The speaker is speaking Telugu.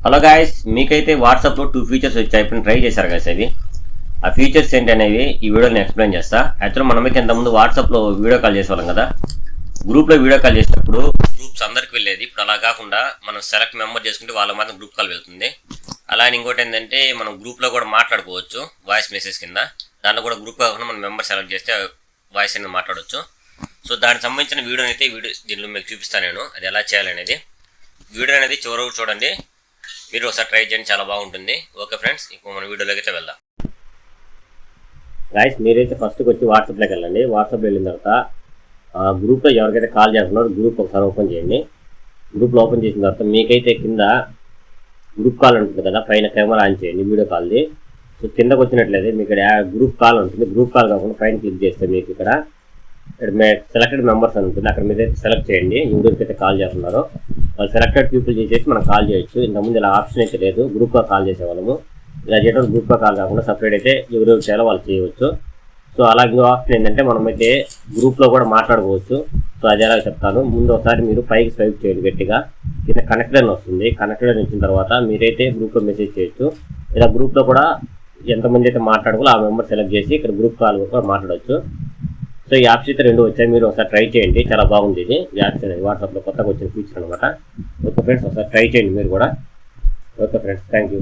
హలో గాయస్, మీకైతే వాట్సాప్లో 2 ఫీచర్స్ వచ్చాయి. ఇప్పుడు ట్రై చేశారు గాయస్. అవి ఆ ఫీచర్స్ ఏంటి అనేవి ఈ వీడియోని ఎక్స్ప్లెయిన్ చేస్తా. యాక్చువల్ మనమైతే ఇంతకుముందు వాట్సాప్లో వీడియో కాల్ చేసేవాళ్ళం కదా. గ్రూప్లో వీడియో కాల్ చేసినప్పుడు గ్రూప్స్ అందరికి వెళ్ళేది. ఇప్పుడు అలా కాకుండా మనం సెలెక్ట్ మెంబర్ చేసుకుంటే వాళ్ళ మాత్రం గ్రూప్ కాల్ వెళ్తుంది. అలానే ఇంకోటి ఏంటంటే మనం గ్రూప్లో కూడా మాట్లాడుకోవచ్చు వాయిస్ మెసేజ్ కింద. దాంట్లో కూడా గ్రూప్ కాకుండా మనం మెంబర్ సెలెక్ట్ చేస్తే వాయిస్ అనేది మాట్లాడవచ్చు. సో దానికి సంబంధించిన వీడియోని అయితే దీనిలో మీకు చూపిస్తాను నేను, అది ఎలా చేయాలనేది. వీడియో అనేది చివరకు చూడండి, మీరు ఒకసారి ట్రై చేయండి, చాలా బాగుంటుంది. ఓకే ఫ్రెండ్స్, ఇప్పుడు మన వీడియోలోకి అయితే వెళ్దాం. గాయస్, మీరైతే ఫస్ట్కి వచ్చి వాట్సాప్లోకి వెళ్ళండి. వాట్సాప్లో వెళ్ళిన తర్వాత గ్రూప్లో ఎవరికైతే కాల్ చేస్తున్నారో గ్రూప్ ఒకసారి ఓపెన్ చేయండి. గ్రూప్లో ఓపెన్ చేసిన తర్వాత మీకైతే కింద గ్రూప్ కాల్ ఉంటుంది కదా, పైన కెమెరా ఆన్ చేయండి వీడియో కాల్ది. సో కిందకు వచ్చినట్లయితే మీకు ఇక్కడ గ్రూప్ కాల్ ఉంటుంది. గ్రూప్ కాల్ కాకుండా పైన క్లిక్ చేస్తే మీకు ఇక్కడ సెలెక్టెడ్ మెంబర్స్ అని ఉంటుంది. అక్కడ మీరైతే సెలెక్ట్ చేయండి ఎవరికైతే కాల్ చేస్తున్నారో వాళ్ళు సెలెక్టెడ్ పీపుల్ చేసేసి మనం కాల్ చేయొచ్చు. ఇంతకుముందు ఇలా ఆప్షన్ అయితే లేదు, గ్రూప్గా కాల్ చేసేవాళ్ళము. ఇలా చేయడం గ్రూప్గా కాల్ కాకుండా సపరేట్ అయితే ఎవరెవరు చేయాలో వాళ్ళు చేయవచ్చు. సో అలా ఇంకో ఆప్షన్ ఏంటంటే మనమైతే గ్రూప్లో కూడా మాట్లాడుకోవచ్చు. సో అది ఎలా చెప్తాను. ముందు ఒకసారి మీరు పైకి స్వైప్ చేయండి గట్టిగా, కింద కనెక్టెడ్ అని వస్తుంది. కనెక్టెడ్ అని వచ్చిన తర్వాత మీరైతే గ్రూప్లో మెసేజ్ చేయొచ్చు. ఇలా గ్రూప్లో కూడా ఎంతమంది అయితే మాట్లాడుకోవాలో ఆ మెంబర్ సెలెక్ట్ చేసి ఇక్కడ గ్రూప్ కాల్ కూడా మాట్లాడవచ్చు. సో ఈ యాప్స్ అయితే 2 వచ్చాయి, మీరు ఒకసారి ట్రై చేయండి, చాలా బాగుంది ఇది. ఈ యాప్స్ అనేది వాట్సాప్లో కొత్తగా వచ్చిన ఫీచర్ అనమాట. ఓకే ఫ్రెండ్స్, ఒకసారి ట్రై చేయండి మీరు కూడా. Okay friends, thank you.